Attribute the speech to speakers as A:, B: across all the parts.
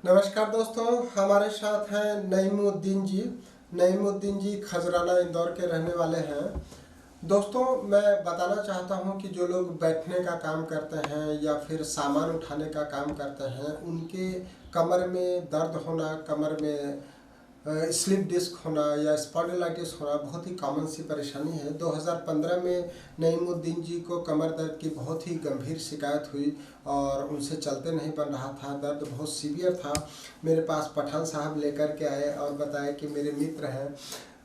A: नमस्कार दोस्तों, हमारे साथ हैं नईमुद्दीन जी। नईमुद्दीन जी खजराना इंदौर के रहने वाले हैं। दोस्तों, मैं बताना चाहता हूं कि जो लोग बैठने का काम करते हैं या फिर सामान उठाने का काम करते हैं, उनके कमर में दर्द होना, कमर में स्लिप डिस्क होना या स्पॉन्डिलाइटिस होना बहुत ही कॉमन सी परेशानी है। 2015 में नईमुद्दीन जी को कमर दर्द की बहुत ही गंभीर शिकायत हुई और उनसे चलते नहीं बन रहा था, दर्द बहुत सीवियर था। मेरे पास पठान साहब लेकर के आए और बताया कि मेरे मित्र हैं,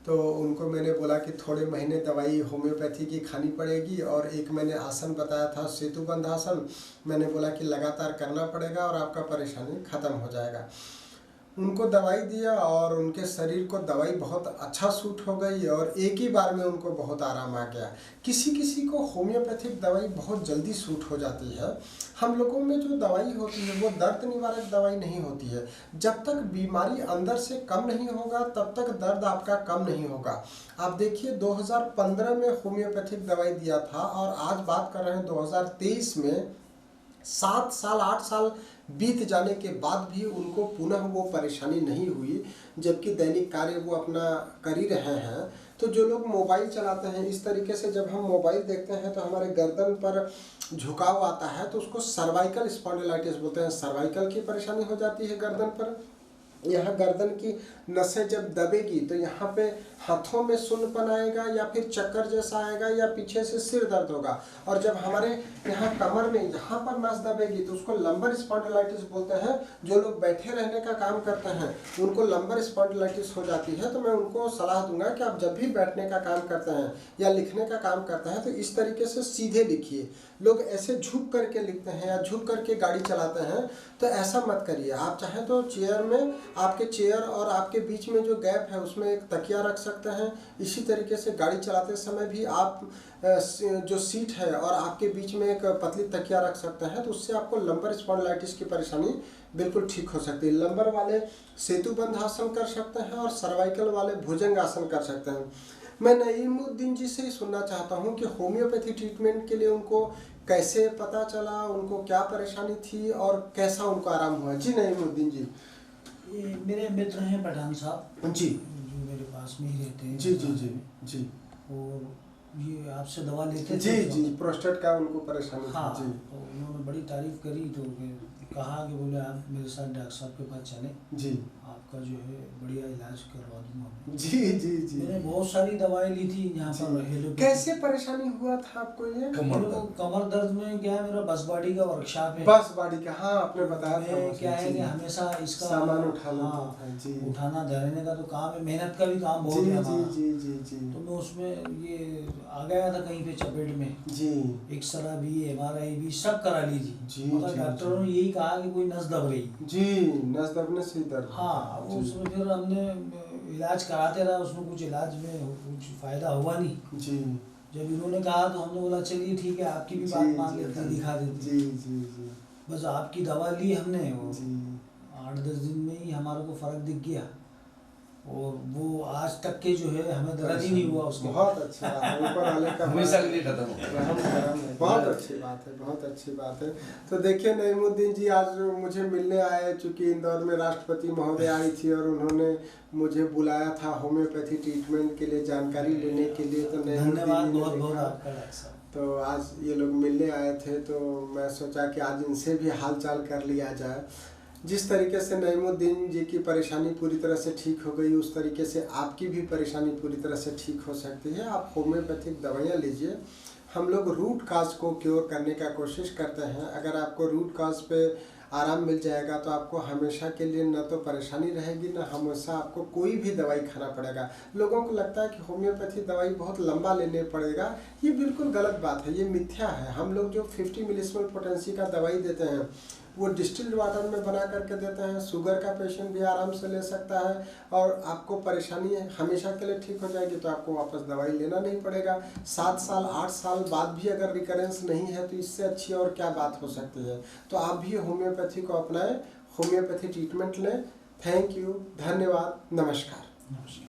A: तो उनको मैंने बोला कि थोड़े महीने दवाई होम्योपैथी की खानी पड़ेगी और एक मैंने आसन बताया था सेतुबंध आसन। मैंने बोला कि लगातार करना पड़ेगा और आपका परेशानी ख़त्म हो जाएगा। उनको दवाई दिया और उनके शरीर को दवाई बहुत अच्छा सूट हो गई और एक ही बार में उनको बहुत आराम आ गया। किसी किसी को होम्योपैथिक दवाई बहुत जल्दी सूट हो जाती है। हम लोगों में जो दवाई होती है वो दर्द निवारक दवाई नहीं होती है। जब तक बीमारी अंदर से कम नहीं होगा तब तक दर्द आपका कम नहीं होगा। आप देखिए, 2015 में होम्योपैथिक दवाई दिया था और आज बात कर रहे हैं 2023 में। 7 साल 8 साल बीत जाने के बाद भी उनको पुनः वो परेशानी नहीं हुई, जबकि दैनिक कार्य वो अपना कर ही रहे हैं। तो जो लोग मोबाइल चलाते हैं, इस तरीके से जब हम मोबाइल देखते हैं तो हमारे गर्दन पर झुकाव आता है, तो उसको सर्वाइकल स्पॉन्डिलाइटिस बोलते हैं। सर्वाइकल की परेशानी हो जाती है गर्दन पर। यहाँ गर्दन की नसें जब दबेगी तो यहाँ पे हाथों में सुन्नपन आएगा या फिर चक्कर जैसा आएगा या पीछे से सिर दर्द होगा। और जब हमारे यहाँ कमर में यहाँ पर नस दबेगी तो उसको लंबर स्पॉन्डिलाइटिस बोलते हैं। जो लोग बैठे रहने का काम करते हैं उनको लंबर स्पॉन्डिलाइटिस हो जाती है। तो मैं उनको सलाह दूंगा कि आप जब भी बैठने का काम करते हैं या लिखने का काम करते हैं तो इस तरीके से सीधे लिखिए। लोग ऐसे झुक करके लिखते हैं या झुक करके गाड़ी चलाते हैं, तो ऐसा मत करिए। आप चाहें तो चेयर में, आपके चेयर और आपके बीच में जो गैप है उसमें एक तकिया रख सकते हैं। इसी तरीके से गाड़ी चलाते समय भी आप जो सीट है और आपके बीच में एक पतली तकिया रख सकते हैं, तो उससे आपको लंबर स्पॉन्डिलाइटिस की परेशानी बिल्कुल ठीक हो सकती है। लंबर वाले सेतुबंध आसन कर सकते हैं और सर्वाइकल वाले भुजंग आसन कर सकते हैं। मैं नईमुद्दीन जी से ही सुनना चाहता हूं कि होम्योपैथी ट्रीटमेंट के लिए उनको कैसे पता चला, उनको क्या परेशानी थी और कैसा उनको आराम हुआ। जी नईमुद्दीन जी।
B: ये मेरे मित्र हैं पठान साहब
A: जी,
B: जो मेरे पास में ही रहते हैं।
A: जी जी जी जी।
B: और ये आपसे दवा लेते
A: जी
B: थे
A: जी, प्रोस्टेट का उनको परेशानी थी।
B: हाँ,
A: जी,
B: तो उन्होंने बड़ी तारीफ करी, तो कहा कि बोले आप मेरे साथ डॉक्टर साहब के पास चलें,
A: जी
B: आपका जो है बढ़िया इलाज करवा दूंगा।
A: जी जी जी।
B: मैंने बहुत सारी दवाएं ली थी यहाँ पर हेलो।
A: कैसे परेशानी हुआ था आपको ये?
B: कमर दर्द में क्या है, मेरा बस बॉडी का वर्कशॉप है।
A: बस बॉडी का, हाँ आपने बताया था मुझे।
B: क्या है कि हमेशा इसका
A: सामान उठाना
B: हाँ,
A: था। जी,
B: उठाना धरने का तो काम है, मेहनत का भी काम बहुत
A: जी
B: है
A: जी
B: हमारा।
A: जी जी जी।
B: तो मैं उसमें ये आ गया था कहीं पे चपेट में।
A: जी,
B: एक्सरा भी MRI भी सब करा लीजिए
A: जी,
B: मगर
A: जी,
B: डॉक्टरों ने यही कहा कि कोई नस दब रही।
A: जी, नस दबने से ही दर्द।
B: हाँ, वो उसमें फिर हमने इलाज कराते रहा, उसमें कुछ इलाज में कुछ फायदा हुआ नहीं।
A: जी,
B: जब इन्होंने कहा तो हमने बोला चलिए ठीक है, आपकी भी बात मान लेते हैं, दिखा देते।
A: जी जी जी।
B: बस आपकी दवा ली हमने,
A: जी,
B: 8-10 दिन में ही हमारे को फर्क दिख गया और वो आज तक के जो है हमें दर्द ही नहीं हुआ उसके।
A: बहुत अच्छा है, ऊपर वाले का
C: हमेशा के लिए खत्म हो
A: रहम। बहुत अच्छी बात है, बहुत अच्छी बात है। तो देखिए नईमुद्दीन जी आज मुझे मिलने आए, चूँकि इंदौर में राष्ट्रपति महोदय आई थी और उन्होंने मुझे बुलाया था होम्योपैथी ट्रीटमेंट के लिए, जानकारी लेने के लिए। तो
B: धन्यवाद बहुत बहुत आपका डॉक्टर साहब।
A: तो आज ये लोग मिलने आए थे, तो मैं सोचा कि आज इनसे भी हाल चाल कर लिया जाए। जिस तरीके से नईमुद्दीन जी की परेशानी पूरी तरह से ठीक हो गई, उस तरीके से आपकी भी परेशानी पूरी तरह से ठीक हो सकती है। आप होम्योपैथिक दवाइयाँ लीजिए। हम लोग रूट काज को क्योर करने का कोशिश करते हैं। अगर आपको रूट काज पे आराम मिल जाएगा तो आपको हमेशा के लिए न तो परेशानी रहेगी, न हमेशा आपको कोई भी दवाई खाना पड़ेगा। लोगों को लगता है कि होम्योपैथी दवाई बहुत लंबा लेने पड़ेगा, ये बिल्कुल गलत बात है, ये मिथ्या है। हम लोग जो 50 मिलीस्मोल पोटेंसी का दवाई देते हैं वो डिस्टिल्ड वाटर में बना करके देते हैं। शुगर का पेशेंट भी आराम से ले सकता है और आपको परेशानी हमेशा के लिए ठीक हो जाएगी, तो आपको वापस दवाई लेना नहीं पड़ेगा। 7 साल 8 साल बाद भी अगर रिकरेंस नहीं है तो इससे अच्छी और क्या बात हो सकती है। तो आप भी होम्योपैथी को अपनाएं, होम्योपैथी ट्रीटमेंट लें। थैंक यू, धन्यवाद, नमस्कार।